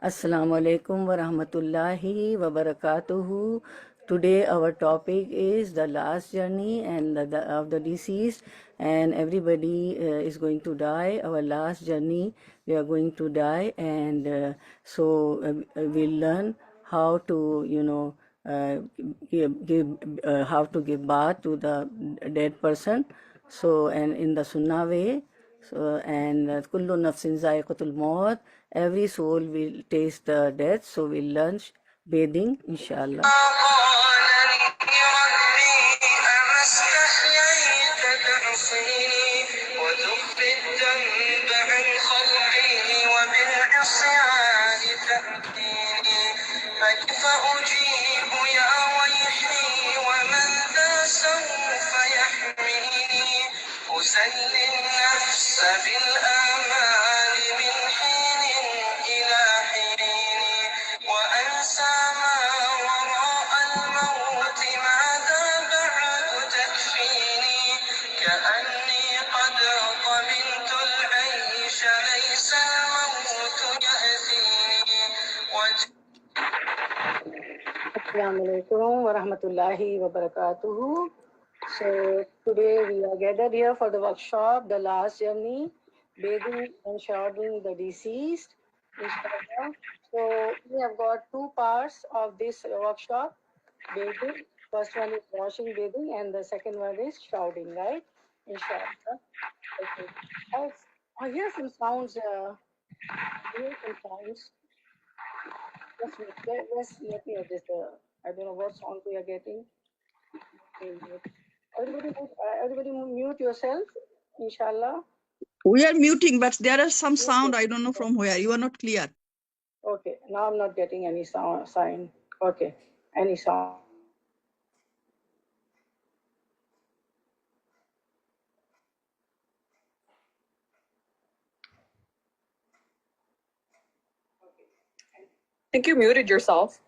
Assalamu alaikum wa rahmatullahi wa barakatuhu. Today our topic is the last journey and of the deceased, and everybody is going to die. Our last journey, we are going to die, and we'll learn how to, how to give bath to the dead person. So, and in the Sunnah way. So, and kullu nafsin zaiqatul maut, every soul will taste the death. So we'll learn bathing, inshallah. أسلي النفس بالآمال من حين إلى حين وأنسى ما وراء الموت ماذا بعد تكفيني كأني قد قبلت العيش ليس الموت يأتيني Assalamu alaikum wa rahmatullahi wa barakatuhu. So today we are gathered here for the workshop, the last journey, bathing and shrouding the deceased, inshallah. So we have got two parts of this workshop, bathing. First one is washing, bathing, and the second one is shrouding, right? Inshallah. Okay. I hear some sounds. Just let me adjust I don't know what sound we are getting. Everybody mute yourself, inshallah. We are muting, but there is some sound. I don't know from where. You are not clear. Okay, now I'm not getting any sign. Okay, any sound. I think you muted yourself.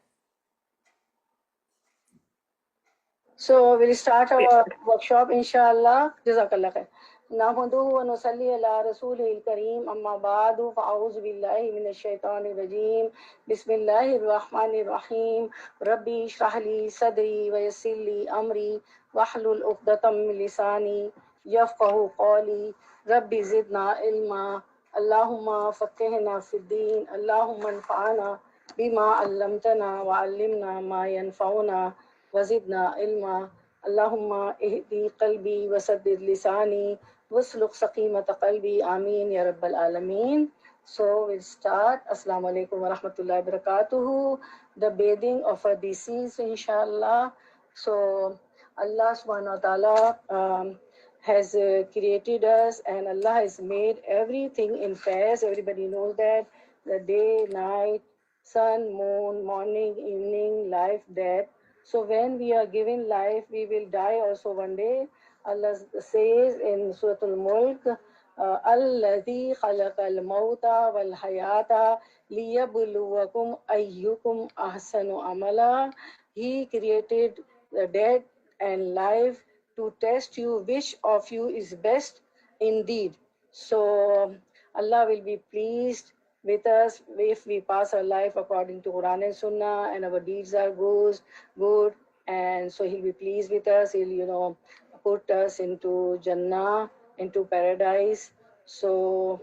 So we'll start our workshop, inshallah. Jazakallah khair. نحمده ونصلي على رسوله الكريم أما بعد فأعوذ بالله من الشيطان الرجيم بسم الله الرحمن الرحيم ربي اشرح لي صدري ويسر لي أمري واحلل عقدة من لساني يفقهوا قولي ربي زدنا علما اللهم فقهنا في الدين اللهم انفعنا بما علمتنا وعلمنا ما ينفعنا وزدنا علما اللهم اهدي قلبي وسدد لساني واسلق سقيمة قلبي آمين يا رب العالمين. So we'll start. Assalamu alaikum wa rahmatullahi wa barakatuhu. The bathing of a deceased, inshallah. So Allah subhanahu wa ta'ala has created us, and Allah has made everything in pairs. Everybody knows that. The day, night, sun, moon, morning, evening, life, death. So when we are given life, we will die also one day. Allah says in Surah Al-Mulk, الَّذِي خَلَقَ الْمَوْتَ وَالْحَيَاةَ لِيَبْلُوَكُمْ أَيُّكُمْ أَحْسَنُ عَمَلًا. He created the death and life to test you which of you is best indeed. So Allah will be pleased with us if we pass our life according to Quran and Sunnah and our deeds are good, and so He'll be pleased with us. He'll put us into Jannah, into paradise. So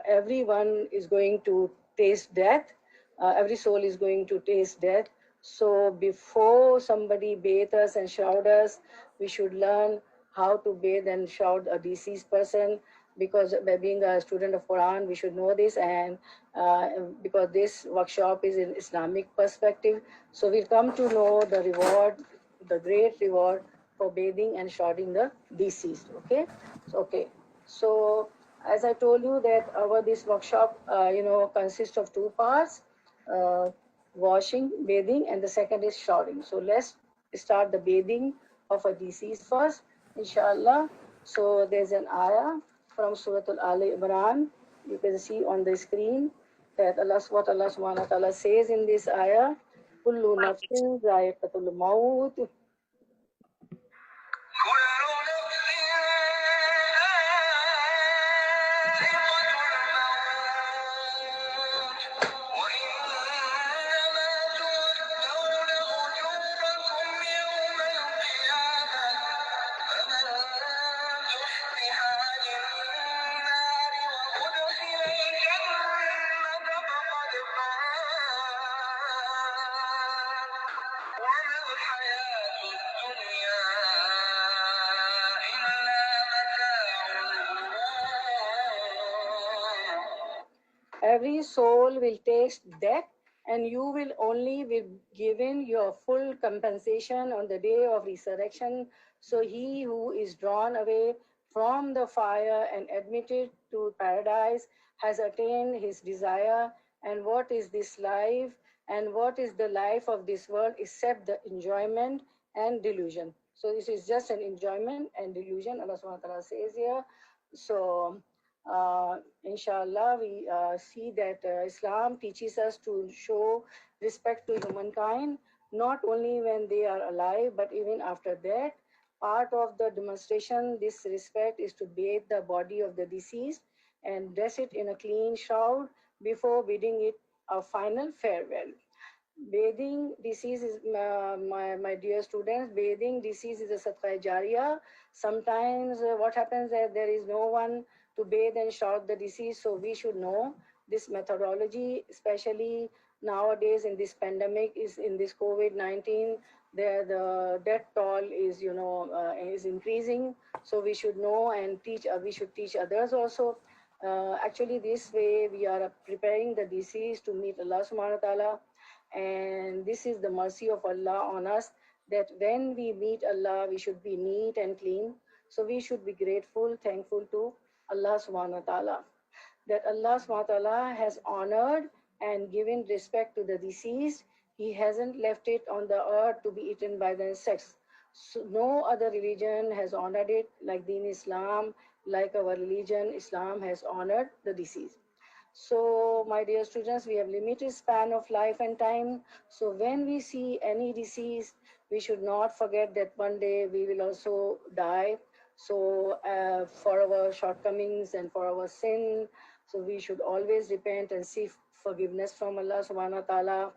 everyone is going to taste death. Every soul is going to taste death. So before somebody bathe us and shroud us, we should learn how to bathe and shroud a deceased person, because by being a student of Quran, we should know this, and because this workshop is in Islamic perspective, so we'll come to know the reward, the great reward for bathing and shrouding the deceased. Okay. So as I told you that this workshop, consists of two parts, washing, bathing, and the second is shrouding. So let's start the bathing of a deceased first, inshallah. So there's an ayah from Surah Al-Imran. You can see on the screen that what Allah subhanahu wa ta'ala says in this ayah, kullu nafsin zaiqatul maut. Every soul will taste death, and you will only be given your full compensation on the day of resurrection. So he who is drawn away from the fire and admitted to paradise has attained his desire. And what is this life? And what is the life of this world except the enjoyment and delusion? So this is just an enjoyment and delusion, Allah subhanahu wa ta'ala says here. So inshallah, we see that Islam teaches us to show respect to humankind, not only when they are alive, but even after that. Part of the demonstration this respect is to bathe the body of the deceased and dress it in a clean shroud before bidding it a final farewell. Bathing deceased is, my dear students, bathing deceased is a sadqa jariyah. Sometimes what happens that there is no one to bathe and shroud the deceased, so we should know this methodology, especially nowadays in this pandemic, is in this COVID-19, the death toll is, is increasing. So we should know and teach, we should teach others also. Actually, this way we are preparing the deceased to meet Allah subhanahu wa ta'ala. And this is the mercy of Allah on us, that when we meet Allah, we should be neat and clean. So we should be grateful, thankful to Allah subhanahu wa ta'ala, that Allah subhanahu wa ta'ala has honored and given respect to the deceased. He hasn't left it on the earth to be eaten by the insects. So no other religion has honored it like Deen Islam, like our religion, Islam has honored the deceased. So, my dear students, we have limited span of life and time. So, when we see any disease, we should not forget that one day we will also die. So, for our shortcomings and for our sin, so we should always repent and seek forgiveness from Allah subhanahu wa ta'ala,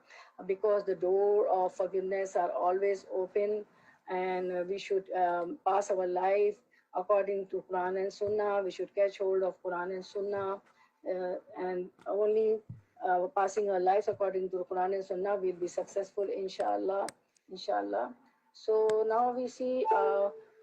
because the door of forgiveness are always open, and we should pass our life according to Quran and Sunnah. We should catch hold of Quran and Sunnah. And only passing our lives according to the Quran and Sunnah will be successful, inshallah. So now we see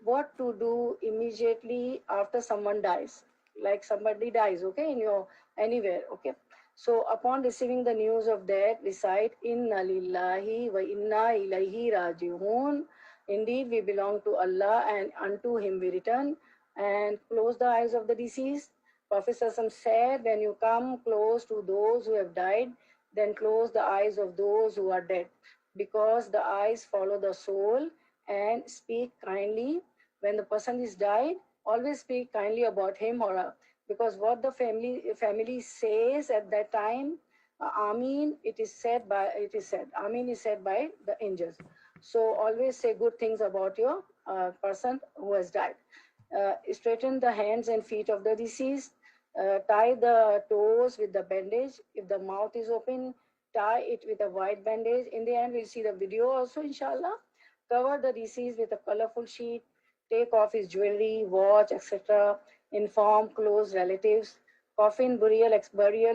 what to do immediately after someone dies. Like somebody dies, okay, in your anywhere, okay. So upon receiving the news of death, recite Inna lillahi wa inna ilaihi raji'un. Indeed, we belong to Allah and unto Him we return. And close the eyes of the deceased. Prophet said, when you come close to those who have died, then close the eyes of those who are dead, because the eyes follow the soul, and speak kindly. When the person is died, always speak kindly about him or her, because what the family says at that time, Ameen, it is said, Ameen is said by the angels. So always say good things about your person who has died. Straighten the hands and feet of the deceased. Tie the toes with the bandage. If the mouth is open, tie it with a white bandage. In the end, we'll see the video also, inshallah. Cover the deceased with a colorful sheet. Take off his jewelry, watch, etc. Inform close relatives. Coffin burial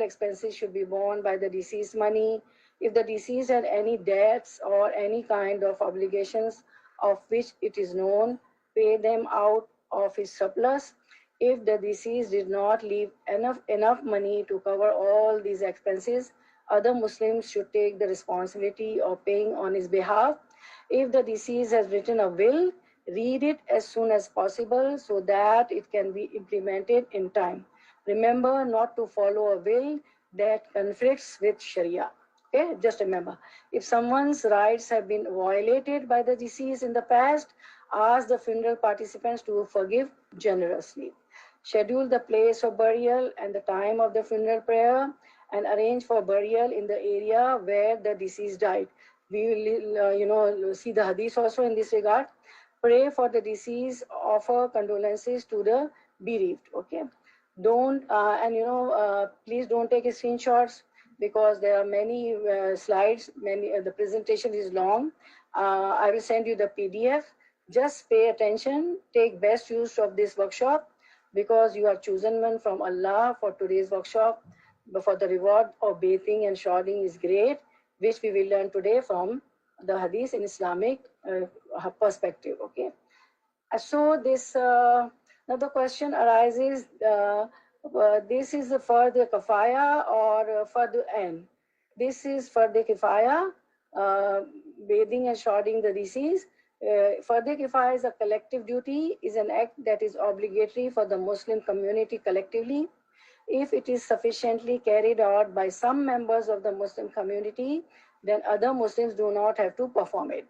expenses should be borne by the deceased money. If the deceased had any debts or any kind of obligations of which it is known, pay them out of his surplus. If the deceased did not leave enough money to cover all these expenses, other Muslims should take the responsibility of paying on his behalf. If the deceased has written a will, read it as soon as possible so that it can be implemented in time. Remember not to follow a will that conflicts with Sharia. Okay, just remember, if someone's rights have been violated by the deceased in the past, ask the funeral participants to forgive generously. Schedule the place of burial and the time of the funeral prayer, and arrange for burial in the area where the deceased died. We will, see the hadith also in this regard. Pray for the deceased, offer condolences to the bereaved. Okay, please don't take screenshots, because there are many slides. The presentation is long. I will send you the PDF. Just pay attention. Take best use of this workshop, because you are chosen one from Allah for today's workshop. For the reward of bathing and shrouding is great, which we will learn today from the hadith in Islamic perspective. Okay. So this now the question arises: This is the Fard Kifaya or Fard Ain. This is Fard Kifaya, bathing and shrouding the deceased. Fard Kifaya is a collective duty, is an act that is obligatory for the Muslim community collectively. If it is sufficiently carried out by some members of the Muslim community, then other Muslims do not have to perform it.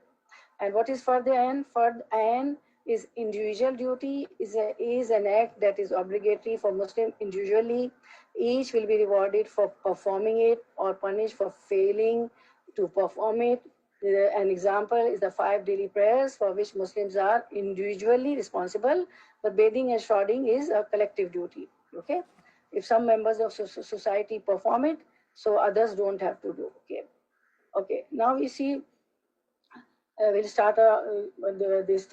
And what is Fard Ain? Fard Ain is individual duty, is an act that is obligatory for Muslim individually. Each will be rewarded for performing it or punished for failing to perform it. An example is the 5 daily prayers, for which Muslims are individually responsible, but bathing and shrouding is a collective duty. Okay, if some members of society perform it, so others don't have to do. Okay, now we see. We'll start this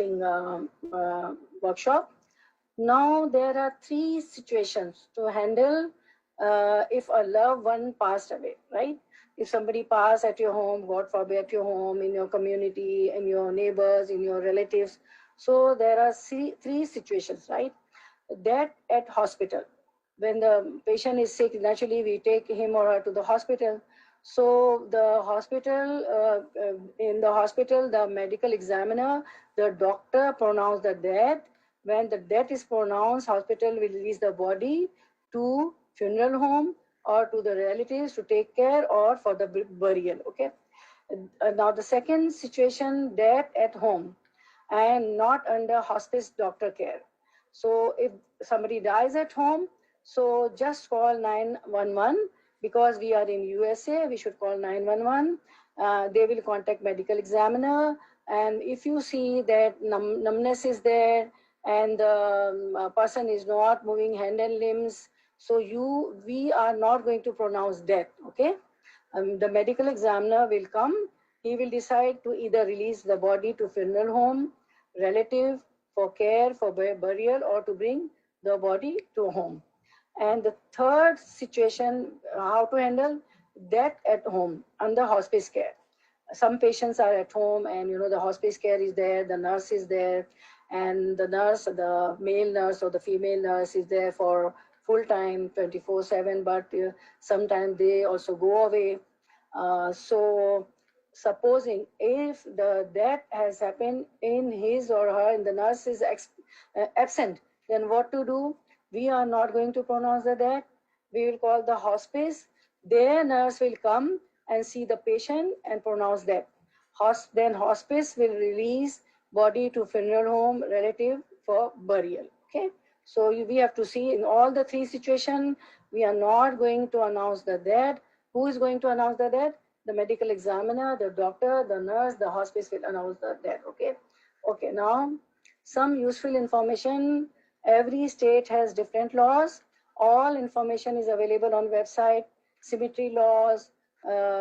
workshop. Now there are 3 situations to handle if a loved one passed away, right? If somebody passed at your home, God forbid, at your home, in your community, in your neighbors, in your relatives. So there are 3 situations, right? Death at hospital. When the patient is sick, naturally we take him or her to the hospital. So the hospital, in the hospital, the medical examiner, the doctor pronounce the death. When the death is pronounced, hospital will release the body to funeral home or to the relatives to take care or for the burial. Okay. Now the second situation, death at home and not under hospice doctor care. So if somebody dies at home, so just call 911. Because we are in USA, we should call 911. They will contact medical examiner. And if you see that numbness is there and the person is not moving hand and limbs, so we are not going to pronounce death, okay? The medical examiner will come. He will decide to either release the body to funeral home, relative for care, for burial, or to bring the body to home. And the third situation, how to handle death at home under hospice care. Some patients are at home and the hospice care is there, the nurse is there, and the nurse, the male nurse or the female nurse is there for full time 24/7, but sometimes they also go away. So supposing if the death has happened in his or her, and the nurse is absent, then what to do? We are not going to pronounce the death. We will call the hospice. Their nurse will come and see the patient and pronounce death. Then hospice will release body to funeral home, relative for burial. Okay. So we have to see in all the 3 situations, we are not going to announce the death. Who is going to announce the death? The medical examiner, the doctor, the nurse, the hospice will announce the death. Okay. Okay. Now some useful information. Every state has different laws. All information is available on website. Cemetery laws.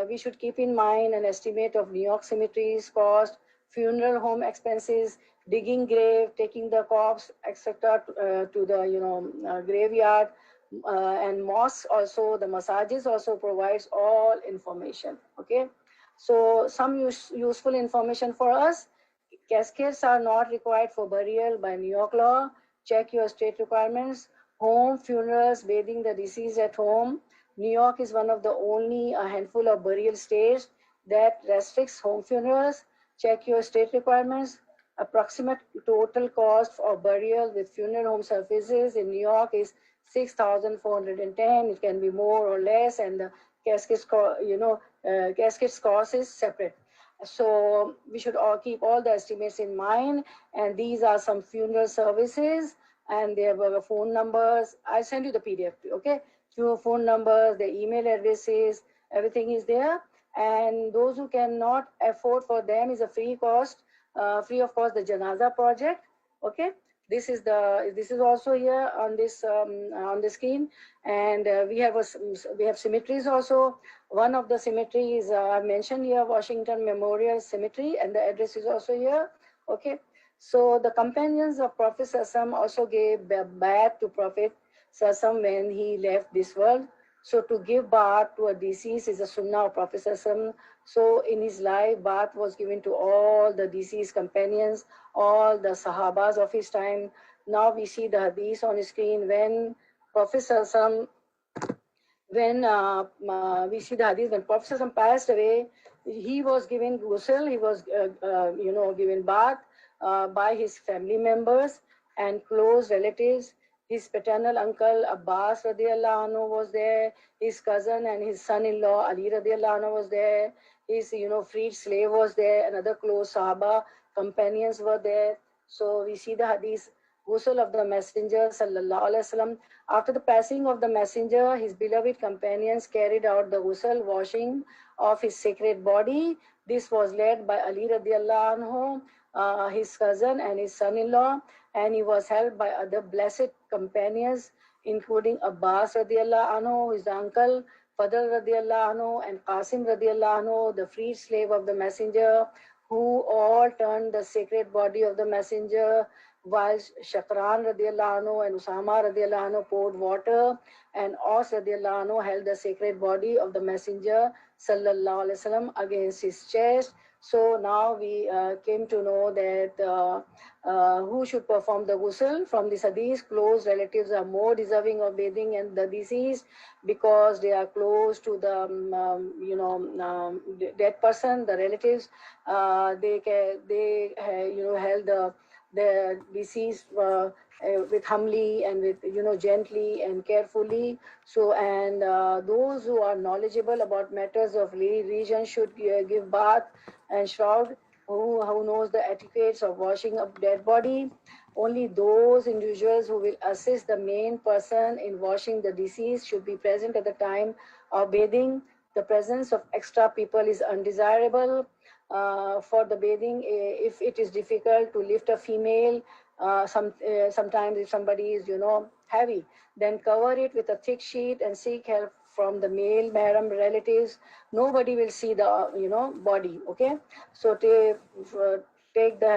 We should keep in mind an estimate of New York cemeteries cost, funeral home expenses, digging grave, taking the corpse, etc. To the graveyard, and mosques also. The massages also provides all information. Okay, so some useful information for us. Caskets are not required for burial by New York law. Check your state requirements. Home funerals, bathing the deceased at home. New York is one of the only a handful of burial states that restricts home funerals. Check your state requirements. Approximate total cost of burial with funeral home services in New York is $6,410. It can be more or less, and the caskets, caskets cost is separate. So we should all keep all the estimates in mind. And these are some funeral services, and there were phone numbers. I send you the PDF, okay? Few phone numbers, the email addresses, everything is there. And those who cannot afford, for them is a free of cost, the Janaza project, okay? This is also here on this on the screen, and we have cemeteries also. One of the cemeteries I mentioned here, Washington Memorial Cemetery, and the address is also here. Okay, so the companions of Prophet Sassam also gave bath to Prophet Sassam when he left this world. So to give bath to a deceased is a sunnah of Prophet Sassam. So in his life, bath was given to all the deceased companions, all the Sahabas of his time. Now we see the hadith on the screen. When Prophet Sallallahu when we see the hadith, when Prophet Sallallahu passed away, he was given ghusl, he was given bath by his family members and close relatives. His paternal uncle Abbas radiallahu anhu was there, his cousin and his son-in-law Ali radiallahu anhu was there, his freed slave was there, another close Sahaba companions were there. So we see the hadith, ghusl of the Messenger sallallahu alaihi wasallam. After the passing of the Messenger, his beloved companions carried out the ghusl, washing of his sacred body. This was led by Ali radiallahu anhu, his cousin and his son-in-law, and he was helped by other blessed companions, including Abbas radiallahu anhu, his uncle, Fadl radiallahu anhu, and Qasim radiallahu anhu, the freed slave of the Messenger, who all turned the sacred body of the Messenger, while Shakran radiallahu anhu and Usama radiallahu anhu poured water, and Aus radiallahu anhu held the sacred body of the Messenger sallallahu alaihi wasallam against his chest. So now we came to know that who should perform the ghusl. From this hadith, close relatives are more deserving of bathing and the deceased because they are close to the dead person. The relatives they held the deceased with humbly and with gently and carefully. So and those who are knowledgeable about matters of religion should give bath and shroud. Who knows the etiquettes of washing a dead body. Only those individuals who will assist the main person in washing the deceased should be present at the time of bathing. The presence of extra people is undesirable for the bathing. If it is difficult to lift a female, sometimes if somebody is heavy, then cover it with a thick sheet and seek help from the male mahram relatives. Nobody will see the body. Okay, so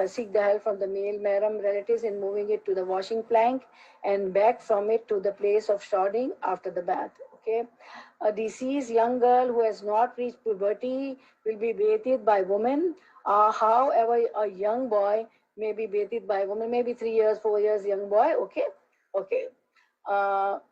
seek the help from the male mahram relatives in moving it to the washing plank and back from it to the place of shrouding after the bath. Okay, a deceased young girl who has not reached puberty will be bathed by women. However, a young boy may be bathed by women, maybe 3 years, 4 years young boy. Okay.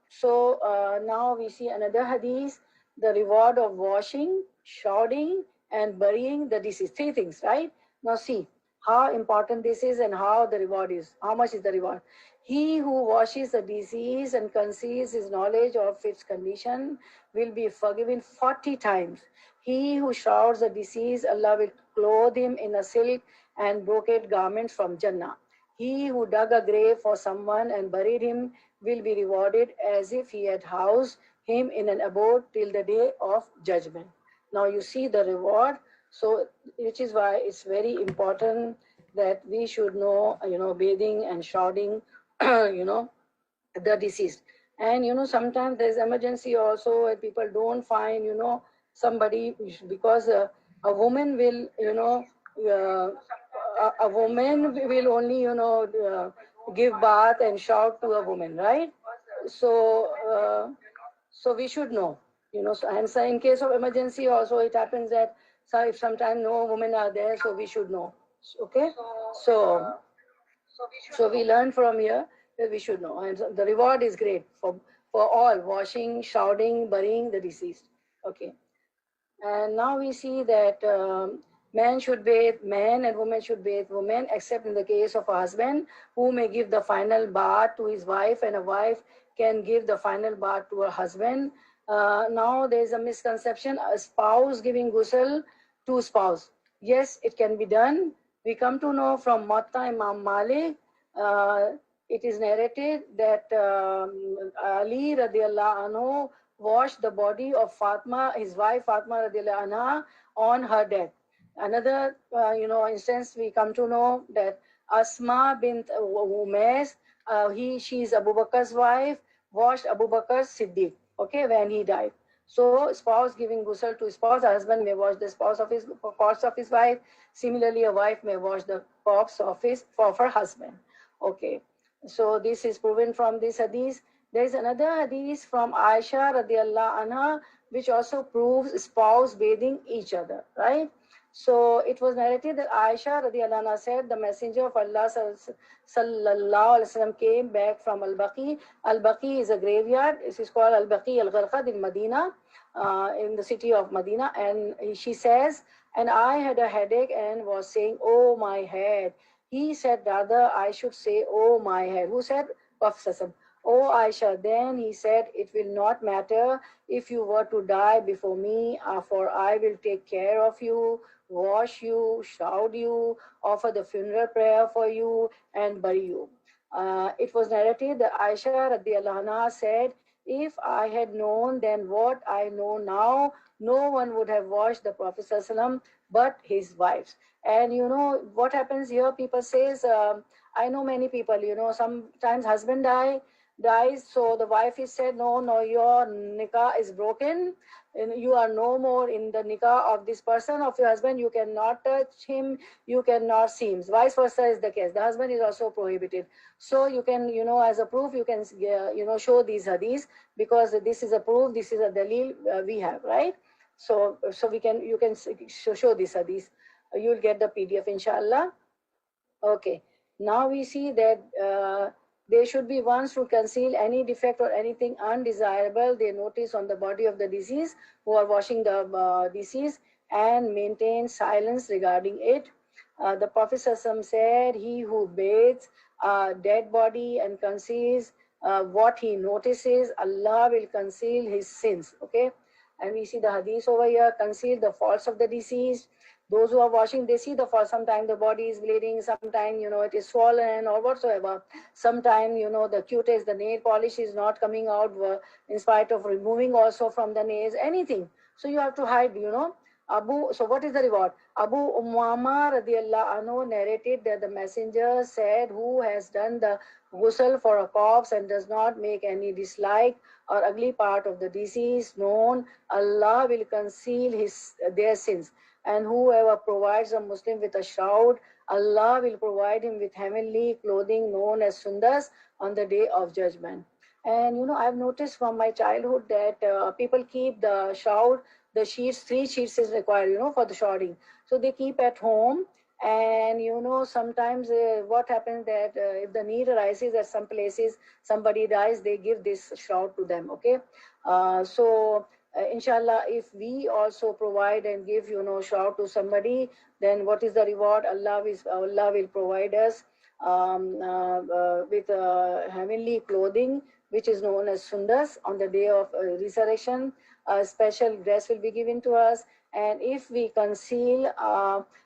So now we see another hadith, the reward of washing, shrouding, and burying the deceased. 3 things, right? Now see how important this is and how the reward is. How much is the reward? He who washes the deceased and conceals his knowledge of its condition will be forgiven 40 times. He who shrouds the deceased, Allah will clothe him in a silk and brocade garments from Jannah. He who dug a grave for someone and buried him will be rewarded as if he had housed him in an abode till the day of judgment. Now you see the reward. So which is why it's very important that we should know, bathing and shrouding, the deceased. And sometimes there's emergency also where people don't find, somebody, because a woman will, a woman will only, give bath and shout to a woman, right? So we should know, so in case of emergency also it happens that if sometimes no women are there, so we should know. Okay, so we learn from here that we should know, and so the reward is great for all, washing, shrouding, burying the deceased. Okay, and now we see that men should bathe men and women should bathe women, except in the case of a husband who may give the final bath to his wife, and a wife can give the final bath to her husband. Now there is a misconception, a spouse giving ghusl to spouse. Yes, it can be done. We come to know from Muwatta Imam Malik, it is narrated that Ali radiallahu anhu washed the body of Fatma, his wife Fatma radiallahu anha, on her death. Another instance we come to know that Asma bint Umais, she is Abu Bakr's wife, washed Abu Bakr Siddiq, okay, when he died. So spouse giving ghusl to spouse, husband may wash the corpse of his wife. Similarly, a wife may wash the corpse of her husband. Okay, so this is proven from this hadith. There is another hadith from Aisha radiallahu anha which also proves spouse bathing each other, right? So it was narrated that Aisha radiallahu anha said, the messenger of Allah sallallahu alaihi wasallam came back from Al-Baqi. Al-Baqi is a graveyard. It is called Al-Baqi al-Gharqad in Medina, in the city of Medina. And she says, and I had a headache and was saying, oh my head. He said, rather I should say, oh my head. Who said? Prophet. Oh Aisha. Then he said, it will not matter if you were to die before me, for I will take care of you, wash you, shroud you, offer the funeral prayer for you, and bury you. It was narrated that Aisha radiallahu anha said, if I had known then what I know now, no one would have washed the Prophet ﷺ but his wives. And you know what happens here? People says, I know many people, you know, sometimes husband dies, so the wife is said, no, your nikah is broken, and you are no more in the nikah of this person, of your husband. You cannot touch him, you cannot see him. Vice versa is the case. The husband is also prohibited. So you can, you know, as a proof, you can, you know, show these hadiths, because this is a proof, this is a dalil we have, right? So you can show these hadiths. You'll get the PDF, inshallah. Okay. Now we see that there should be ones who conceal any defect or anything undesirable they notice on the body of the deceased, who are washing the deceased, and maintain silence regarding it. The Prophet ﷺ said, he who bathes a dead body and conceals what he notices, Allah will conceal his sins. Okay. And we see the hadith over here, conceal the faults of the deceased. Those who are washing, they see the fault. Sometimes the body is bleeding, sometimes, you know, it is swollen or whatsoever. Sometimes, you know, the cutest, the nail polish is not coming out in spite of removing also from the nails, anything. So you have to hide, you know. So what is the reward? Abu Umama radiallahu anhu narrated that the messenger said, who has done the ghusl for a corpse and does not make any dislike or ugly part of the deceased known, Allah will conceal their sins. And whoever provides a Muslim with a shroud, Allah will provide him with heavenly clothing known as sundas on the day of judgment. And you know, I've noticed from my childhood that people keep the shroud, the sheets, 3 sheets is required, you know, for the shrouding. So they keep at home. And you know, sometimes what happens that if the need arises at some places, somebody dies, they give this shroud to them. Okay. Inshallah, if we also provide and give, you know, shroud to somebody, then what is the reward? Allah will provide us with heavenly clothing, which is known as sundas on the day of resurrection. A special dress will be given to us. And if we conceal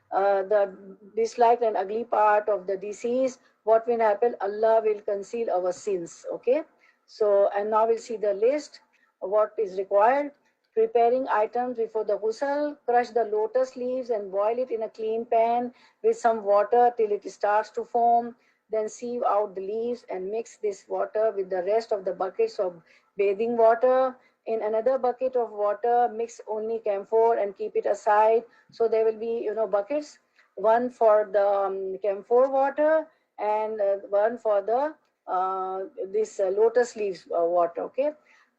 the disliked and ugly part of the deceased, what will happen? Allah will conceal our sins. Okay. So, and now we'll see the list of what is required. Preparing items before the ghusl, crush the lotus leaves and boil it in a clean pan with some water till it starts to foam. Then sieve out the leaves and mix this water with the rest of the buckets of bathing water. In another bucket of water, mix only camphor and keep it aside. So there will be, you know, buckets, one for the camphor water and one for the this lotus leaves water. Okay.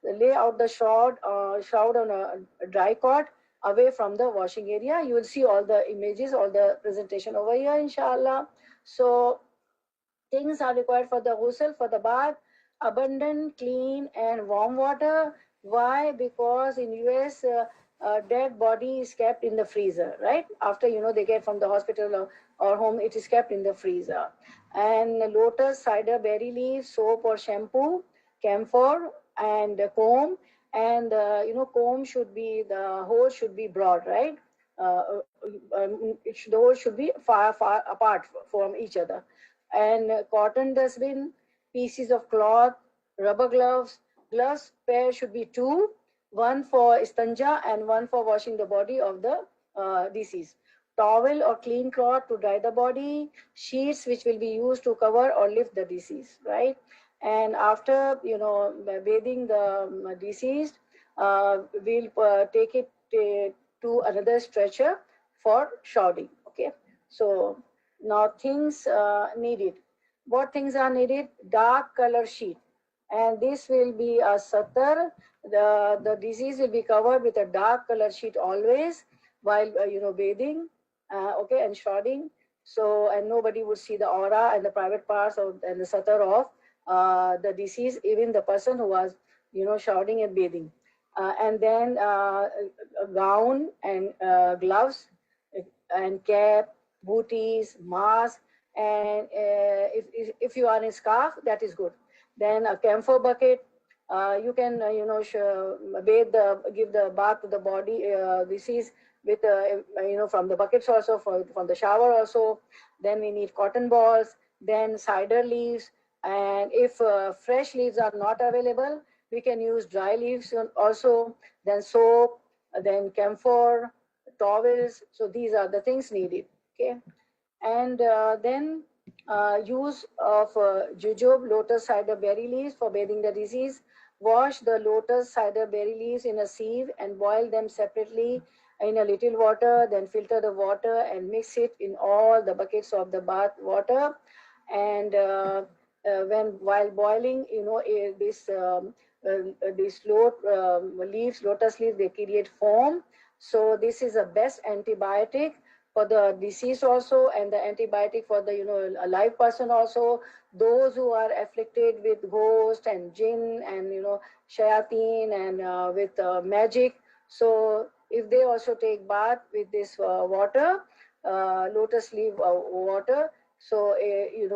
Lay out the shroud on a dry cot away from the washing area. You will see all the images, all the presentation over here, inshallah. So things are required for the ghusl, for the bath: abundant, clean, and warm water. Why? Because in US, dead body is kept in the freezer, right? After, you know, they get from the hospital or home, it is kept in the freezer. And lotus, cider, berry leaves, soap or shampoo, camphor, and comb. And you know, comb should be, the hole should be broad, right? The hole should be far apart from each other. And cotton dustbin, pieces of cloth, rubber gloves pair should be 2, one for istanja and one for washing the body of the deceased. Towel or clean cloth to dry the body, sheets which will be used to cover or lift the deceased, right? And after, you know, bathing the deceased, we'll take it to another stretcher for shrouding. Okay. So now things needed. What things are needed? Dark color sheet. And this will be a satar. The deceased will be covered with a dark color sheet always while, you know, bathing. Okay, and shrouding. So, and nobody would see the aura and the private parts and the satar of the deceased, even the person who was, shrouding and bathing. And then a gown and gloves and cap, booties, mask, and if you are in scarf, that is good. Then a camphor bucket. You can give the bath to the body deceased with from the buckets also, from the shower also. Then we need cotton balls, then cider leaves, and if fresh leaves are not available, we can use dry leaves also. Then soap, then camphor, towels. So these are the things needed. Okay, and then use of jujube, lotus cider berry leaves for bathing the deceased. Wash the lotus cider berry leaves in a sieve and boil them separately in a little water. Then filter the water and mix it in all the buckets of the bath water. And while boiling, these lotus leaves, they create foam. So this is the best antibiotic for the deceased also, and the antibiotic for the a live person also. Those who are afflicted with ghost and jinn and shayateen and with magic, so if they also take bath with this water, lotus leaf water, so it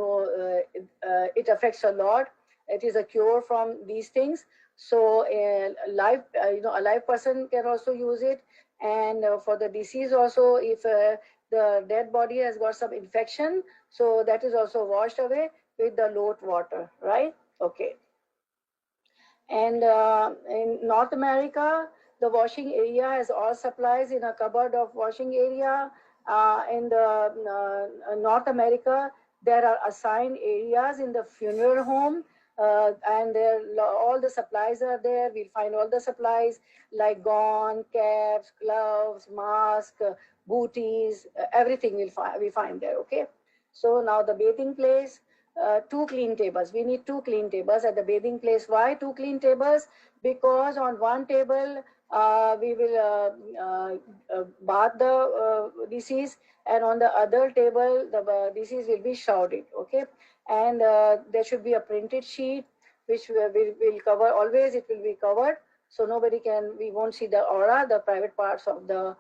affects a lot. It is a cure from these things. So a live person can also use it. And for the deceased also, if the dead body has got some infection, so that is also washed away with the lote water, right? Okay. And in North America, the washing area has all supplies in a cupboard of washing area. In the North America, there are assigned areas in the funeral home, and there all the supplies are there. We'll find all the supplies like gown, caps, gloves, mask, booties, everything we find there. Okay. So now the bathing place. 2 clean tables. We need 2 clean tables at the bathing place. Why 2 clean tables? Because on one table we will bath the deceased, and on the other table the deceased will be shrouded. Okay, and there should be a printed sheet which will cover, always it will be covered, so we won't see the aura, the private parts of the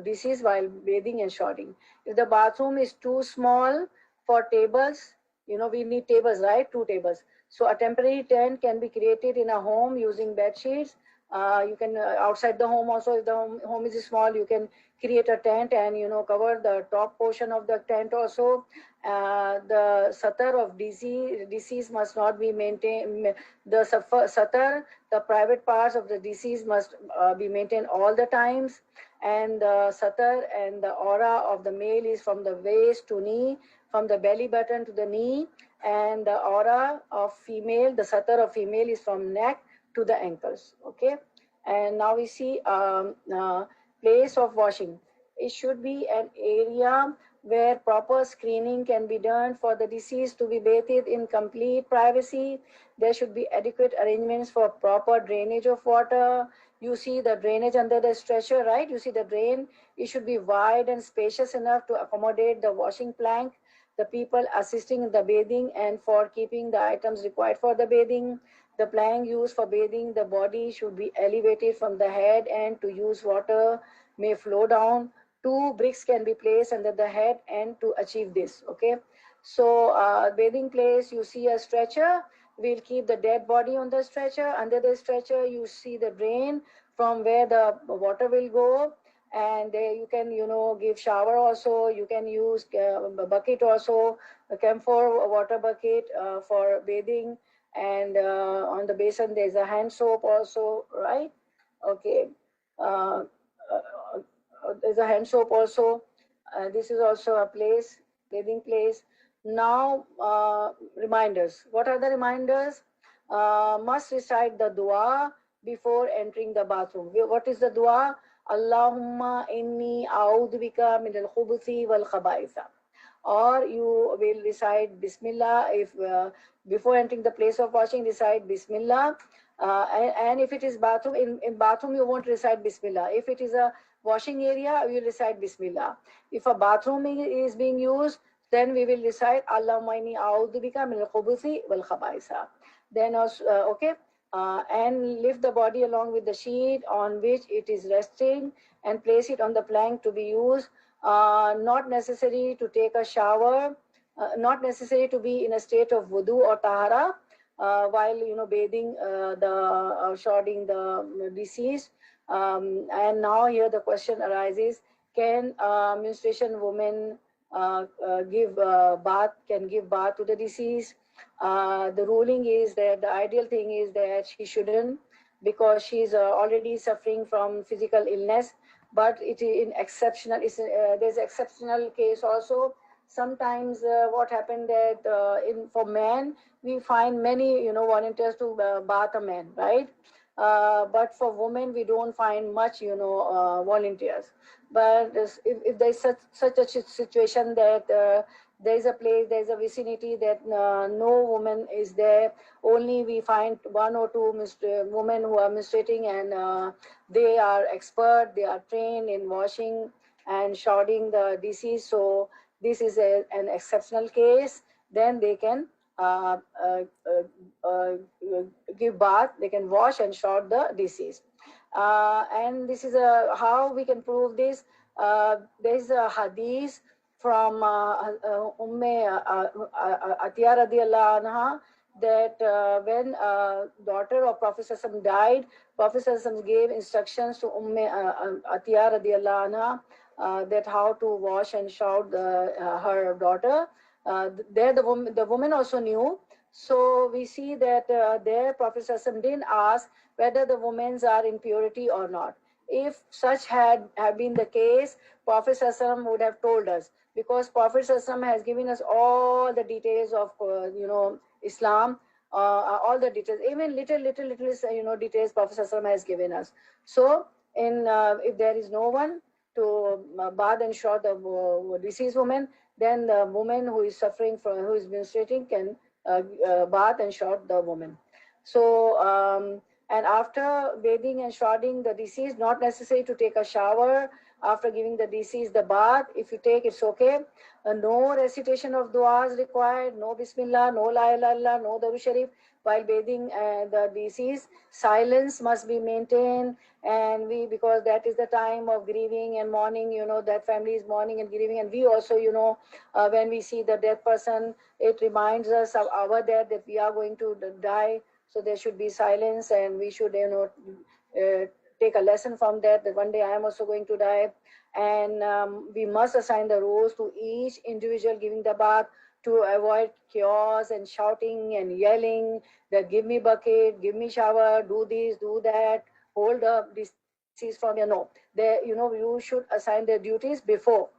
deceased while bathing and shrouding. If the bathroom is too small for tables, we need tables, right? 2 tables. So a temporary tent can be created in a home using bed sheets. You can outside the home also, if the home is small, you can create a tent and cover the top portion of the tent also. The satar of deceased must not be maintained. The satar, the private parts of the deceased must be maintained all the times. And the satar and the aura of the male is from the waist to knee, from the belly button to the knee, and the aura of female, the satar of female is from neck to the ankles. Okay, and now we see place of washing. It should be an area where proper screening can be done for the deceased to be bathed in complete privacy. There should be adequate arrangements for proper drainage of water. You see the drainage under the stretcher, right? You see the drain. It should be wide and spacious enough to accommodate the washing plank, the people assisting in the bathing, and for keeping the items required for the bathing. The plank used for bathing the body should be elevated from the head, and to use water may flow down. 2 bricks can be placed under the head and to achieve this. Okay, so bathing place, you see a stretcher. We'll keep the dead body on the stretcher. Under the stretcher, you see the drain from where the water will go, and there you can give shower also. You can use a bucket also, a camphor water bucket for bathing, and on the basin there's a hand soap also, right? Okay, uh, there's a hand soap also. This is also a place, bathing place. Now reminders. What are the reminders? Must recite the dua before entering the bathroom. What is the dua? Allahumma inni a'udhu bika min al-khubuthi wal khabaitha. Or you will recite Bismillah. If before entering the place of washing, recite Bismillah. And if it is bathroom, in bathroom you won't recite Bismillah. If it is a washing area, we will recite Bismillah. If a bathroom is being used, then we will recite Allahumma inni a'udhu bika min al-khubuthi wal khabaisa. Then also, and lift the body along with the sheet on which it is resting and place it on the plank to be used. Not necessary to take a shower, not necessary to be in a state of wudu or tahara while bathing shrouding the deceased. And now here the question arises: can menstruation woman give bath to the deceased? The ruling is that the ideal thing is that she shouldn't, because she is already suffering from physical illness. But it in exceptional, there's exceptional case also. Sometimes what happened that for men we find many volunteers to bath a man, right? But for women we don't find much volunteers. But if there's such a situation that there is a place, there is a vicinity that no woman is there, only we find one or two women who are menstruating, and they are expert, they are trained in washing and shrouding the deceased. So this is an exceptional case. Then they can give bath, they can wash and shroud the deceased. And this is how we can prove this. There is a hadith from Atiyah radiallahu anha, that when daughter of Prophet ﷺ died, Prophet ﷺ gave instructions to Atiyah radiallahu anha that how to wash and shroud her daughter. There the woman also knew. So we see that there Prophet ﷺ didn't ask whether the women are in purity or not. If such had been the case, Prophet ﷺ would have told us, because Prophet ﷺ has given us all the details of Islam, all the details, even little details Prophet ﷺ has given us. So if there is no one to bath and shroud the deceased woman, then the woman who is suffering from, who is menstruating, can bath and shroud the woman. So and after bathing and shrouding the deceased, not necessary to take a shower after giving the deceased the bath. If you take, it's okay. No recitation of du'as required, no Bismillah, no La ilaha illallah, no Darud Sharif while bathing the deceased. Silence must be maintained, and because that is the time of grieving and mourning, that family is mourning and grieving, and we also, when we see the dead person, it reminds us of our death, that we are going to die. So there should be silence, and we should, take a lesson from that one day I am also going to die. And we must assign the roles to each individual giving the bath, to avoid chaos and shouting and yelling that give me bucket, give me shower, do this, do that, hold up deceased from your no. You should assign their duties before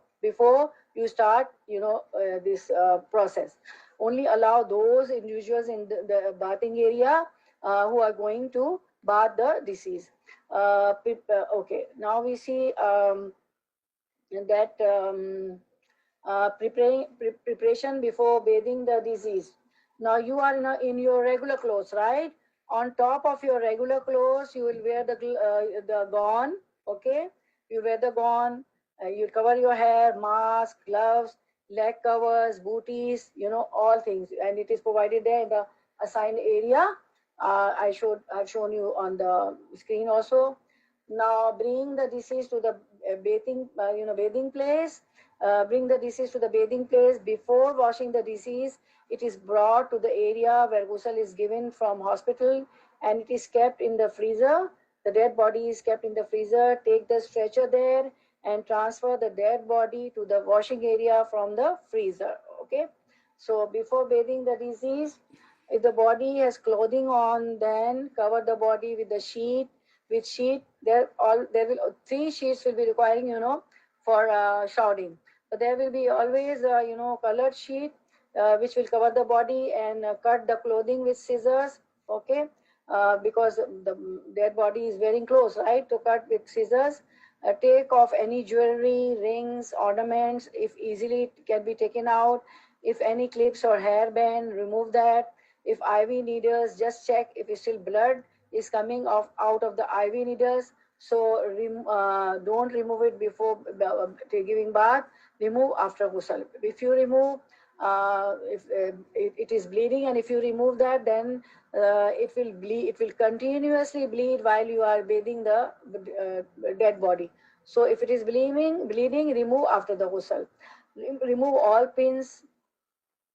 you start, this process. Only allow those individuals in the bathing area who are going to bath the deceased. Okay, now we see that preparation before bathing the deceased. Now you are in your regular clothes, right? On top of your regular clothes, you will wear the gown. Okay, you wear the gown. You cover your hair, mask, gloves, leg covers, booties, all things, and it is provided there in the assigned area. I've shown you on the screen also. Now bring the deceased to the bathing place. Bring the deceased to the bathing place. Before washing the deceased, it is brought to the area where ghusl is given from hospital, and it is kept in the freezer. The dead body is kept in the freezer. Take the stretcher there and transfer the dead body to the washing area from the freezer. Okay. So before bathing the deceased, if the body has clothing on, then cover the body with the sheet. With sheet, there will 3 sheets will be requiring, for shrouding. But there will be always, colored sheet which will cover the body, and cut the clothing with scissors. Okay, because the dead body is wearing clothes, right? To cut with scissors. Take off any jewelry, rings, ornaments, if easily it can be taken out. If any clips or hairband, remove that. If IV needles, just check if it's still blood is coming out of the IV needles. So don't remove it before giving bath. Remove after ghusl. If you remove, if it is bleeding, and if you remove that, then it will bleed. It will continuously bleed while you are bathing the dead body. So if it is bleeding, remove after the ghusl. Remove all pins,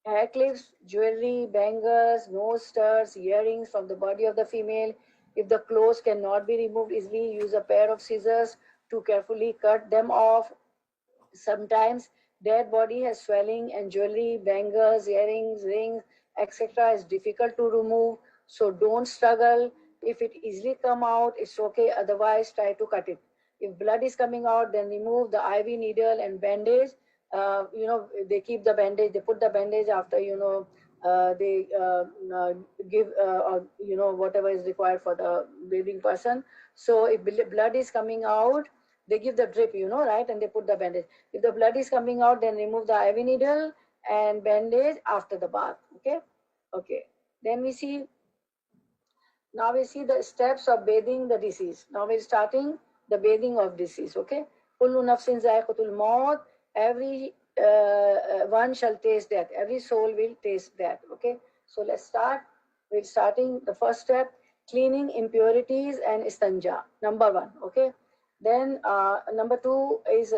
hair clips, jewelry, bangles, nose studs, earrings from the body of the female. If the clothes cannot be removed easily, use a pair of scissors to carefully cut them off. Sometimes dead body has swelling, and jewelry, bangles, earrings, rings, etc. is difficult to remove. So don't struggle. If it easily come out, it's okay. Otherwise, try to cut it. If blood is coming out, then remove the IV needle and bandage. They keep the bandage. They put the bandage after they give whatever is required for the bathing person. So if blood is coming out, they give the drip, right? And they put the bandage. If the blood is coming out, then remove the IV needle and bandage after the bath. Okay. Then we see the steps of bathing the deceased. Now we're starting the bathing of deceased. Okay. Kullu nafsin zaiqatul maut. Every one shall taste death. Every soul will taste death. Okay. So let's start. We're starting the first step, cleaning impurities and istanja. Number 1. Okay. Then number 2 is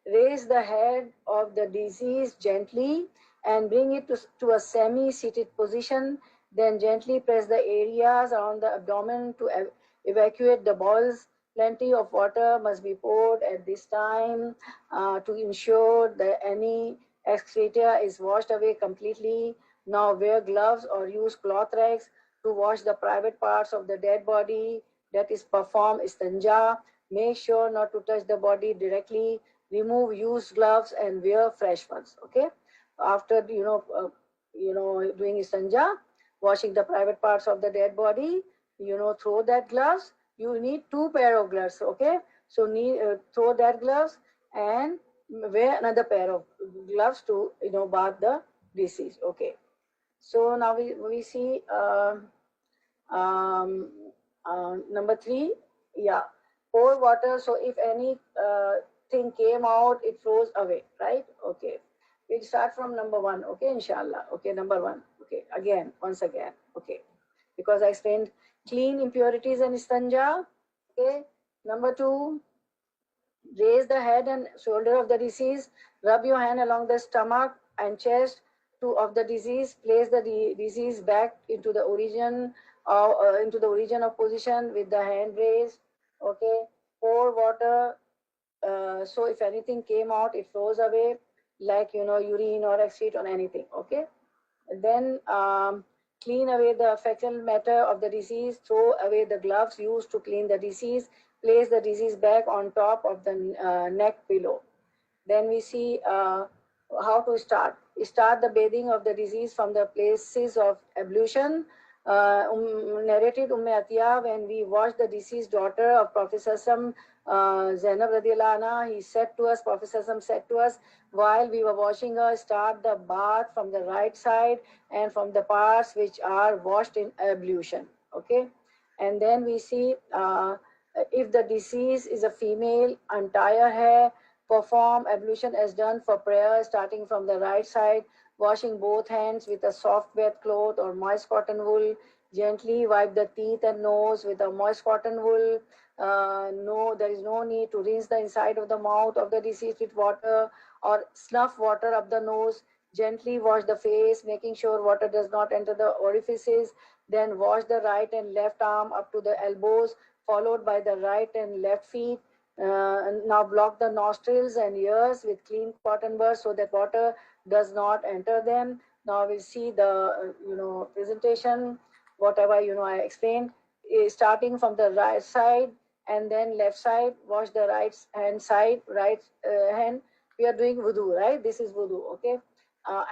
raise the head of the deceased gently and bring it to a semi-seated position. Then gently press the areas around the abdomen to evacuate the bowels. Plenty of water must be poured at this time to ensure that any excreta is washed away completely. Now wear gloves or use cloth rags to wash the private parts of the dead body. That is, perform istanja. Make sure not to touch the body directly. Remove used gloves and wear fresh ones. Okay. After doing istanja, washing the private parts of the dead body, throw that gloves. You need 2 pair of gloves. Okay. So throw that gloves and wear another pair of gloves to bath the deceased. Okay. So now we see number 3. Yeah. Pour water, so if any thing came out, it flows away, right? Okay. We'll start from number 1, okay, inshallah. Okay, number 1. Okay, once again. Okay. Because I explained clean impurities and istanja. Okay. Number 2, raise the head and shoulder of the deceased. Rub your hand along the stomach and chest of the deceased. Place the deceased back into the origin of position with the hand raised. Okay. Pour water. So if anything came out, it flows away, like urine or excrete or anything. Okay. Then clean away the fecal matter of the deceased. Throw away the gloves used to clean the deceased. Place the deceased back on top of the neck pillow. Then we see how to start. Start the bathing of the deceased from the places of ablution. Narrated Atiyah, when we washed the deceased daughter of Prophet Sallallahu Zainab radiallahu anha, Prophet Sallallahu said to us, while we were washing her, start the bath from the right side and from the parts which are washed in ablution. Okay. And then we see if the deceased is a female, untie her hair, perform ablution as done for prayer, starting from the right side, washing both hands with a soft wet cloth or moist cotton wool. Gently wipe the teeth and nose with a moist cotton wool. No, there is no need to rinse the inside of the mouth of the deceased with water or snuff water up the nose. Gently wash the face, making sure water does not enter the orifices. Then wash the right and left arm up to the elbows, followed by the right and left feet. Now block the nostrils and ears with clean cotton buds so that water does not enter them. Now we'll see the presentation, whatever I explained, starting from the right side and then left side. Wash the right hand side, right hand. We are doing wudu, right? This is wudu, okay?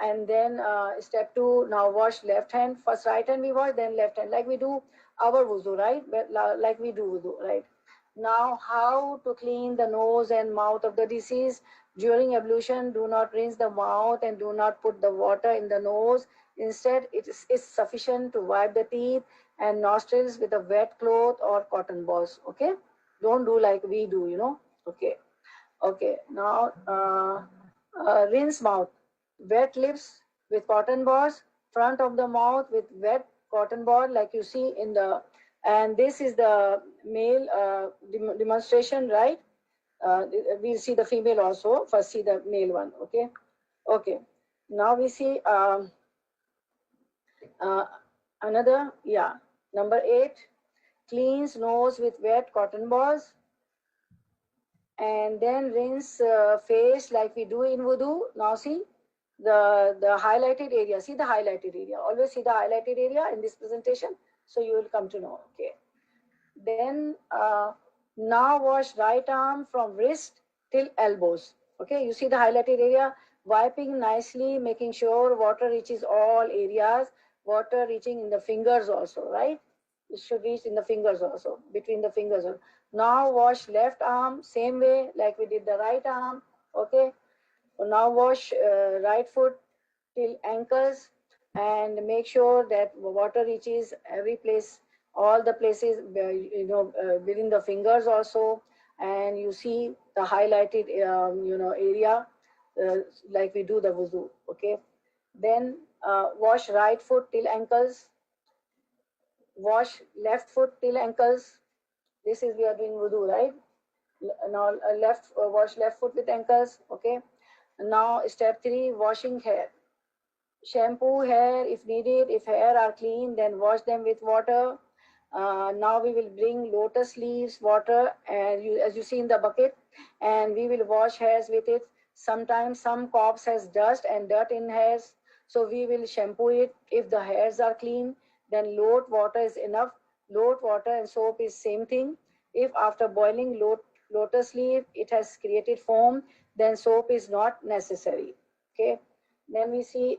And then step 2, now wash left hand. First right hand we wash, then left hand, like we do our wudu, right? Like we do wudu, right? Now, how to clean the nose and mouth of the deceased? During ablution, do not rinse the mouth and do not put the water in the nose. Instead, it is sufficient to wipe the teeth and nostrils with a wet cloth or cotton balls. Okay? Don't do like we do, you know. Okay. Okay. Now rinse mouth. Wet lips with cotton balls. Front of the mouth with wet cotton ball, like you see in the. And this is the male demonstration, right? We'll see the female also. First, see the male one. Okay. Okay. Now we see another. Yeah. Number 8. Cleans nose with wet cotton balls. And then rinse face like we do in wudu. Now see the highlighted area. See the highlighted area. Always see the highlighted area in this presentation. So you will come to know. Okay. Then now wash right arm from wrist till elbows. Okay. You see the highlighted area. Wiping nicely, making sure water reaches all areas. Water reaching in the fingers also, right? It should reach in the fingers also, between the fingers. Now wash left arm, same way like we did the right arm. Okay. Now wash right foot till ankles and make sure that water reaches every place, all the places, within the fingers also. And you see the highlighted, area like we do the wudu. Okay. Then wash right foot till ankles. Wash left foot till ankles. This is we are doing wudu, right? Now wash left foot with ankles. Okay. Now step 3, washing hair. Shampoo hair if needed. If hair are clean, then wash them with water. Now we will bring lotus leaves water, and as you see in the bucket, and we will wash hairs with it. Sometimes some corpse has dust and dirt in hairs, so we will shampoo it. If the hairs are clean, then lot water is enough. Lot water and soap is same thing. If after boiling lotus leaf it has created foam, then soap is not necessary. Okay. Then we see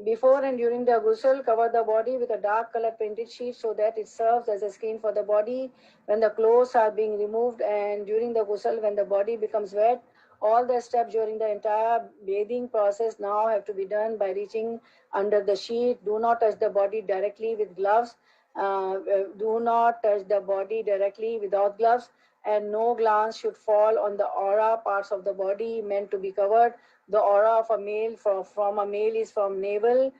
before and during the ghusl, cover the body with a dark colored printed sheet so that it serves as a screen for the body when the clothes are being removed, and during the ghusl when the body becomes wet. All the steps during the entire bathing process now have to be done by reaching under the sheet. Do not touch the body directly with gloves. Do not touch the body directly without gloves, and no glance should fall on the aura parts of the body meant to be covered. The aura of a male from a male is from navel,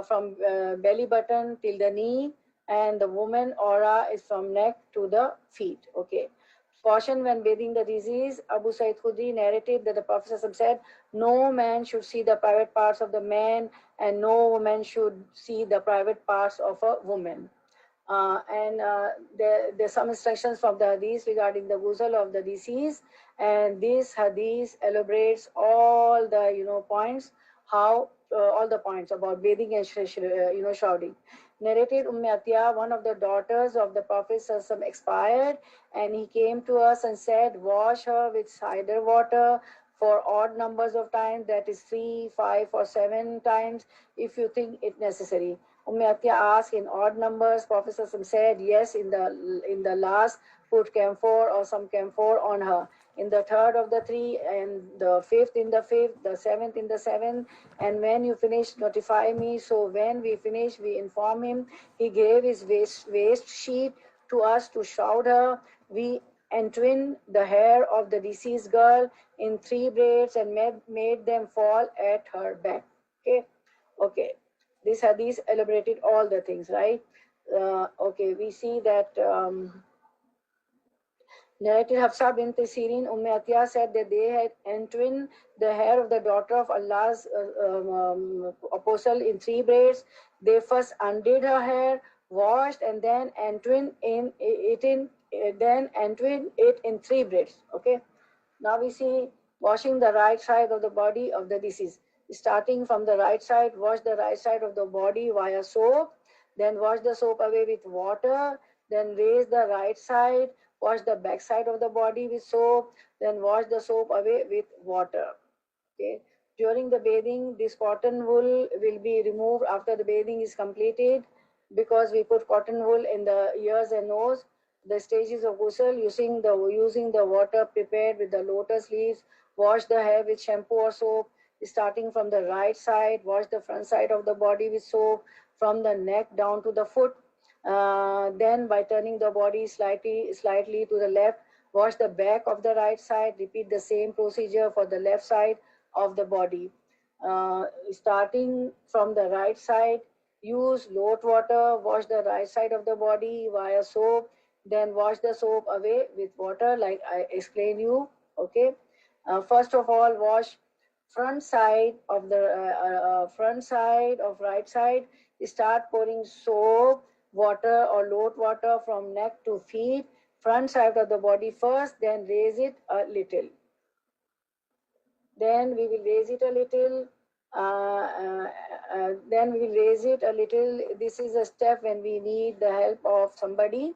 from belly button till the knee, and the woman aura is from neck to the feet. Okay. Caution when bathing the disease. Abu Sa'id Khudri narrated that the Prophet said, no man should see the private parts of the man, and no woman should see the private parts of a woman. And there's some instructions from the hadith regarding the ghusl of the deceased, and this hadith elaborates all the points, how all the points about bathing and shrouding. Narrated Atiyah, one of the daughters of the Prophet expired, and he came to us and said, wash her with cider water for odd numbers of times, that is 3, 5 or 7 times if you think it necessary. Atiyah asked in odd numbers. Prophet said, yes, in the last put camphor or some camphor on her. In the third of the 3, and the fifth in the 5th, the 7th in the 7th, and when you finish, notify me. So when we finish, we inform him. He gave his waist sheet to us to shroud her. We entwined the hair of the deceased girl in 3 braids and made them fall at her back. Okay. Okay. This hadith elaborated all the things, right? Okay, we see that narrated Hafsa bint Sirin, Atiyah said that they had entwined the hair of the daughter of Allah's apostle in 3 braids. They first undid her hair, washed, and then entwined it in 3 braids. Okay. Now we see washing the right side of the body of the deceased. Starting from the right side, wash the right side of the body via soap, then wash the soap away with water, then raise the right side, wash the back side of the body with soap, then wash the soap away with water. Okay. During the bathing, this cotton wool will be removed after the bathing is completed, because we put cotton wool in the ears and nose. The stages of ghusl: using the water prepared with the lotus leaves, wash the hair with shampoo or soap. Starting from the right side, wash the front side of the body with soap, from the neck down to the foot. Then by turning the body slightly to the left, wash the back of the right side. Repeat the same procedure for the left side of the body. Starting from the right side, use low water, wash the right side of the body via soap, then wash the soap away with water like I explained you. Okay. First of all, wash front side of the front side of right side. Start pouring soap, water or low water from neck to feet, front side of the body first, then raise it a little. Then we will raise it a little. Then we will raise it a little. This is a step when we need the help of somebody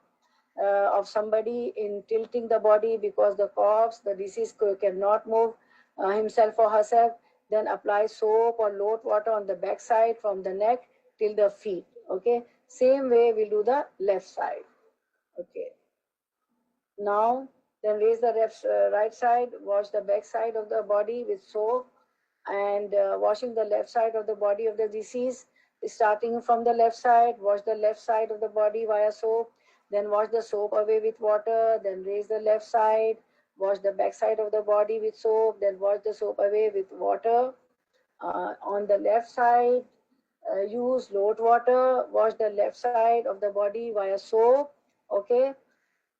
in tilting the body, because the corpse, the deceased, cannot move himself or herself. Then apply soap or low water on the back side from the neck till the feet. Okay. Same way we'll do the left side. Okay. Now, then raise the right side, wash the back side of the body with soap, and washing the left side of the body of the deceased. Starting from the left side, wash the left side of the body via soap, then wash the soap away with water, then raise the left side, wash the back side of the body with soap, then wash the soap away with water. On the left side, use low water, wash the left side of the body via soap. Okay.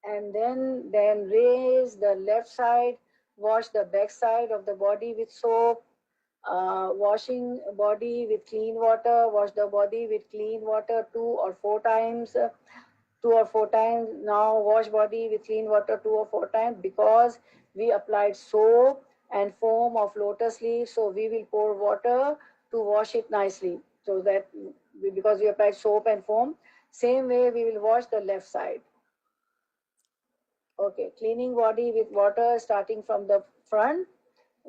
And then raise the left side, wash the back side of the body with soap, washing body with clean water, wash the body with clean water 2 or 4 times. Now wash body with clean water 2 or 4 times, because we applied soap and foam of lotus leaf, so we will pour water to wash it nicely, so that because we applied soap and foam. Same way we will wash the left side. Okay, cleaning body with water starting from the front,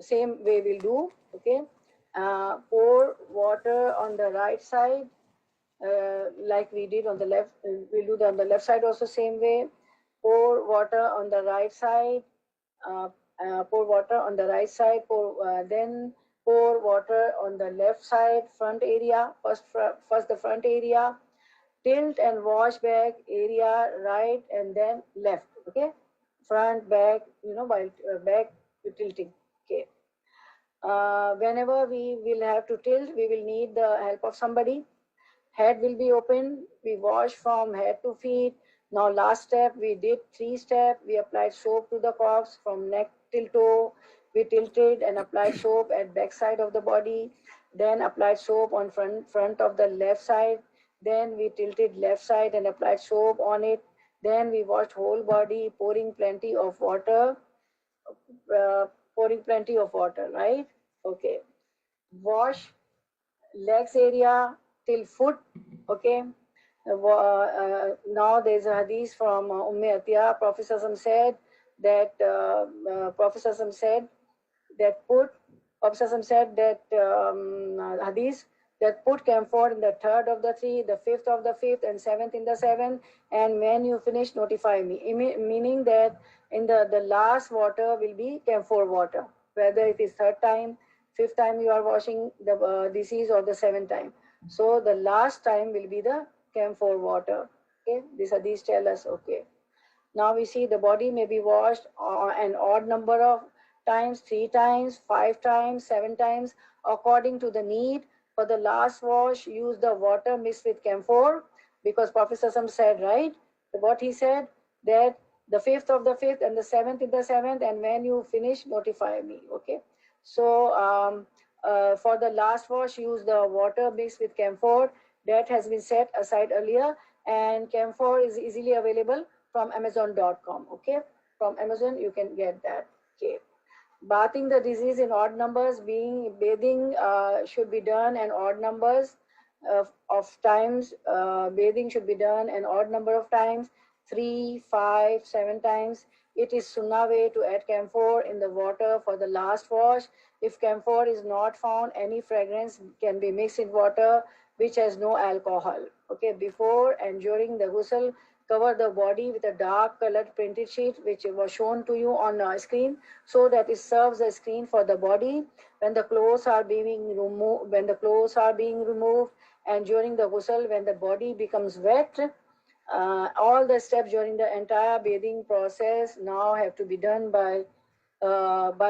same way we'll do. Okay, pour water on the right side, like we did on the left. We'll do that on the left side also, same way. Pour water on the right side. Pour water on the right side. Then pour water on the left side, front area. First the front area. Tilt and wash back area, right and then left. Okay, front, back, while back tilting. Okay. Whenever we will have to tilt, we will need the help of somebody. Head will be open. We wash from head to feet. Now last step, we did 3 steps. We applied soap to the corpse from neck till toe. We tilted and applied soap at back side of the body. Then applied soap on front of the left side. Then we tilted left side and applied soap on it. Then we washed whole body, pouring plenty of water. Right? Okay. Wash legs area till foot. Okay. Now there's a hadith from Atiyah. Prophet said that hadith that put camphor in the 3rd of the 3, the 5th of the 5th, and 7th in the 7th, and when you finish, notify me. Meaning that in the last water will be camphor water, whether it is 3rd time, 5th time you are washing the disease, or the 7th time. So the last time will be the camphor water. Okay, this hadith tell us. Okay. Now we see the body may be washed an odd number of times, 3 times, 5 times, 7 times, according to the need. For the last wash, use the water mixed with camphor, because Prophet said, right? What he said, that the 5th of the 5th and the 7th in the 7th, and when you finish, notify me. Okay. So for the last wash, use the water mixed with camphor. That has been set aside earlier, and camphor is easily available from Amazon.com. Okay, from Amazon you can get that. Okay, bathing the disease in odd numbers. Bathing should be done in odd numbers of times. Bathing should be done an odd number of times, 3, 5, 7 times. It is sunnah way to add camphor in the water for the last wash. If camphor is not found, any fragrance can be mixed in water which has no alcohol. Okay, before and during the ghusl, cover the body with a dark colored printed sheet which was shown to you on a screen, so that it serves as screen for the body. When the clothes are being removed, And during the ghusl, when the body becomes wet, all the steps during the entire bathing process now have to be done by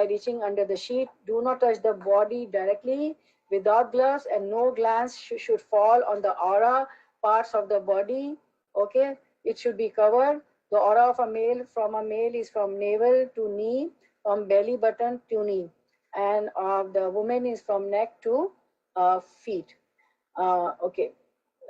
reaching under the sheet. Do not touch the body directly without gloves, and no glance should fall on the aura parts of the body. Okay, it should be covered. The aura of a male is from navel to knee, from belly button to knee, and of the woman is from neck to feet. Okay.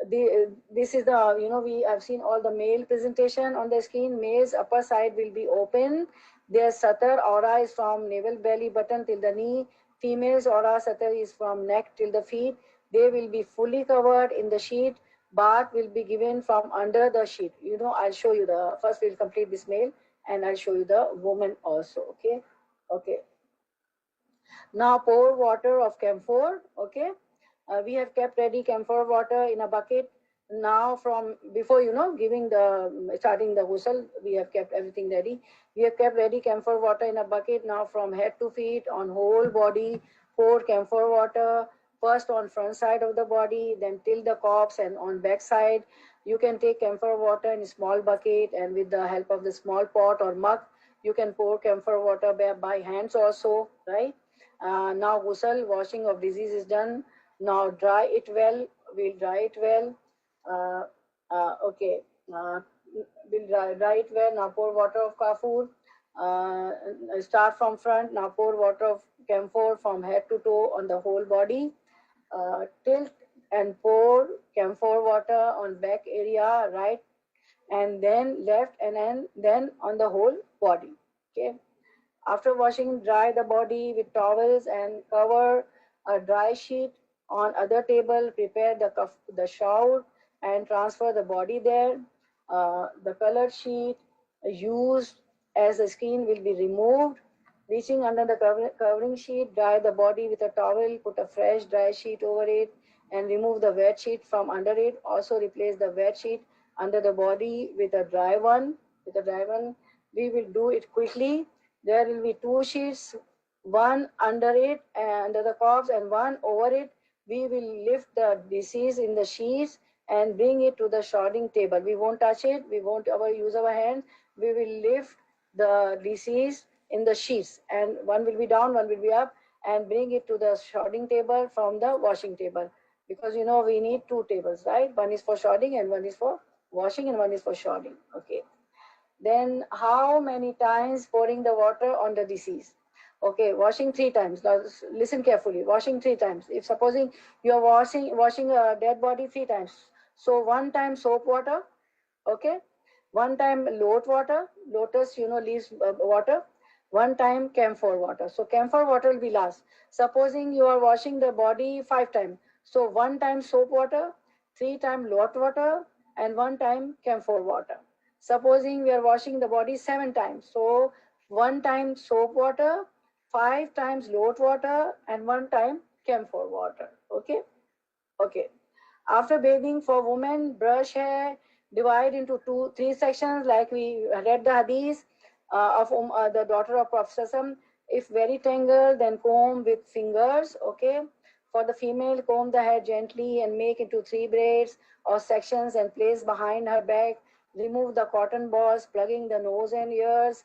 This is the, we have seen all the male presentation on the screen. Male's upper side will be open. Their satar aura is from navel, belly button till the knee. Female's aura satar is from neck till the feet. They will be fully covered in the sheet. Bath will be given from under the sheet. I'll show you first we'll complete this male, and I'll show you the woman also. Okay. Okay. Now pour water of camphor. Okay. We have kept ready camphor water in a bucket. Now from before starting the ghusl, we have kept everything ready. We have kept ready camphor water in a bucket. Now from head to feet, on whole body, pour camphor water. First on front side of the body, then till the corpse, and on back side. You can take camphor water in a small bucket, and with the help of the small pot or mug, you can pour camphor water by hands also, right? Now ghusl, washing of disease is done. Now dry it well. We'll dry it well. Okay. We'll dry it well. Now pour water of kafur. Start from front. Now pour water of camphor from head to toe on the whole body. Tilt and pour camphor water on back area, right, and then left, and then on the whole body. Okay. After washing, dry the body with towels and cover a dry sheet on other table. Prepare the shroud and transfer the body there. The colored sheet used as a screen will be removed. Reaching under the covering sheet, dry the body with a towel, put a fresh dry sheet over it, and remove the wet sheet from under it. Also replace the wet sheet under the body with a dry one. We will do it quickly. There will be two sheets, one under it, under the corpse, and one over it. We will lift the deceased in the sheets and bring it to the shrouding table. We won't touch it. We won't use our hands. We will lift the deceased in the sheets, and one will be down, one will be up, and bring it to the shrouding table from the washing table. Because we need two tables, right? One is for shrouding, and one is for washing, and one is for shrouding. Okay. Then how many times pouring the water on the deceased? Okay, washing 3 times. Now listen carefully. Washing 3 times. If supposing you are washing a dead body 3 times, so 1 time soap water, okay, 1 time lotus leaves water, 1 time camphor water. So camphor water will be last. Supposing you are washing the body 5 times, so 1 time soap water, 3 time lot water, and 1 time camphor water. Supposing we are washing the body 7 times, so 1 time soap water, 5 times lot water, and 1 time camphor water. Okay. Okay. After bathing for women, brush hair, divide into 3 sections, like we read the hadith of the daughter of Prophet. If very tangled, then comb with fingers. Okay. For the female, comb the hair gently and make into 3 braids or sections and place behind her back. Remove the cotton balls, plugging the nose and ears.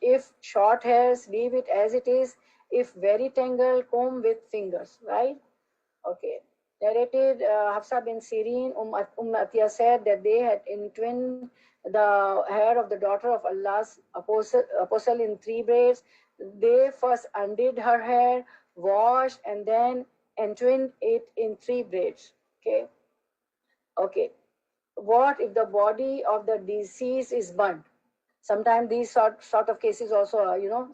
If short hairs, leave it as it is. If very tangled, comb with fingers, right? Okay. Narrated, Hafsa bin Sirin, Atiyah said that they had entwined the hair of the daughter of Allah's apostle in 3 braids. They first undid her hair, washed, and then entwined it in 3 braids. Okay. Okay. What if the body of the deceased is burnt? Sometimes these sort of cases also,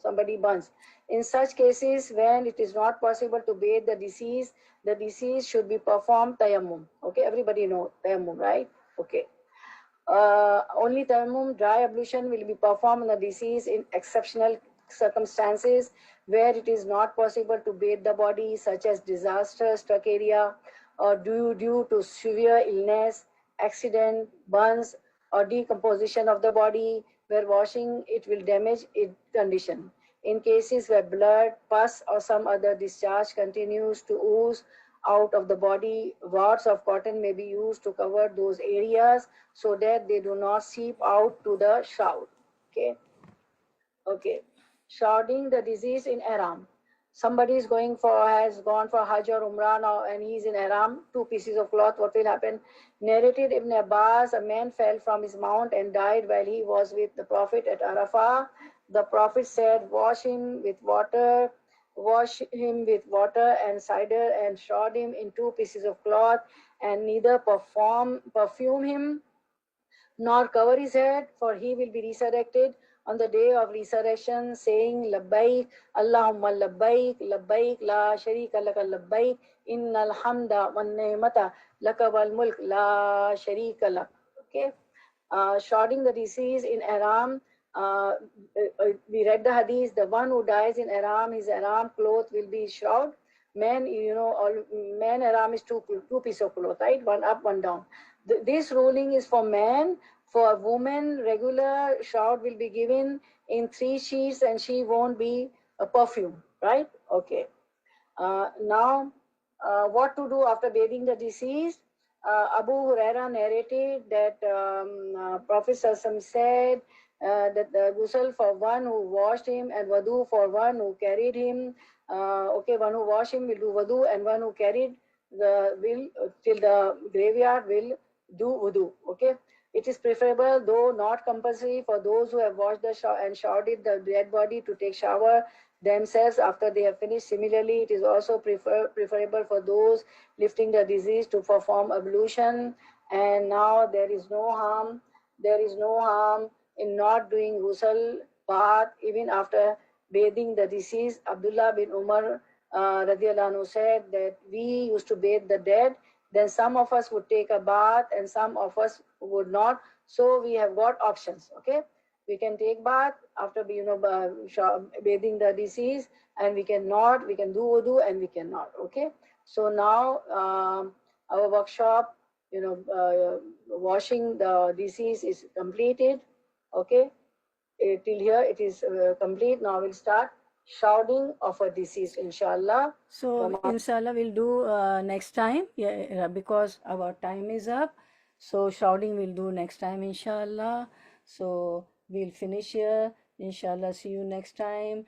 somebody burns. In such cases, when it is not possible to bathe the deceased should be performed tayammum. Okay, everybody know tayammum, right? Okay. Only tayammum, dry ablution, will be performed on the deceased in exceptional circumstances where it is not possible to bathe the body, such as disaster struck area, or due to severe illness, accident, burns, or decomposition of the body, where washing it will damage its condition. In cases where blood, pus, or some other discharge continues to ooze out of the body. Wards of cotton may be used to cover those areas so that they do not seep out to the shroud. Okay. Shrouding the disease in Ihram. Somebody has gone for Hajj or Umrah now and he's in Ihram, 2 pieces of cloth. What will happen? Narrated Ibn Abbas, a man fell from his mount and died while he was with the Prophet at Arafah. The Prophet said, wash him with water and cider and shroud him in 2 pieces of cloth, and neither perfume him nor cover his head, for he will be resurrected on the day of resurrection, saying, Labbaik, Allahumma labbaik, labbaik, la sharika laka labbaik, innal hamda wan ni'mata laka wal mulk, la sharika lak. Okay. Shrouding the deceased in Ihram. We read the hadith, the one who dies in Ihram, his Ihram cloth will be shroud. Man Ihram is two pieces of cloth, right? One up, one down. This ruling is for man. For a woman, regular shroud will be given in 3 sheets and she won't be a perfume, right? Okay. Now, what to do after bathing the deceased? Abu Huraira narrated that Prophet Sallallahu said that the ghusl for one who washed him and wudu for one who carried him. One who washed him will do wudu, and one who carried till the graveyard will do wudu. Okay. It is preferable, though not compulsory, for those who have washed and shrouded the dead body to take shower themselves after they have finished. Similarly, it is also preferable for those lifting the deceased to perform ablution. And now there is no harm in not doing ghusl bath even after bathing the deceased. Abdullah bin Umar radiallahu anhu said that we used to bathe the dead, then some of us would take a bath and some of us would not. So we have got options. Okay, we can take bath after bathing the deceased, and we can do wudu and we cannot. Okay, so now our workshop, washing the deceased is completed. Okay, till here it is complete. Now we'll start shrouding of a deceased, inshallah. So inshallah we'll do next time, because our time is up. So shrouding we'll do next time, inshallah. So we'll finish here, inshallah. See you next time.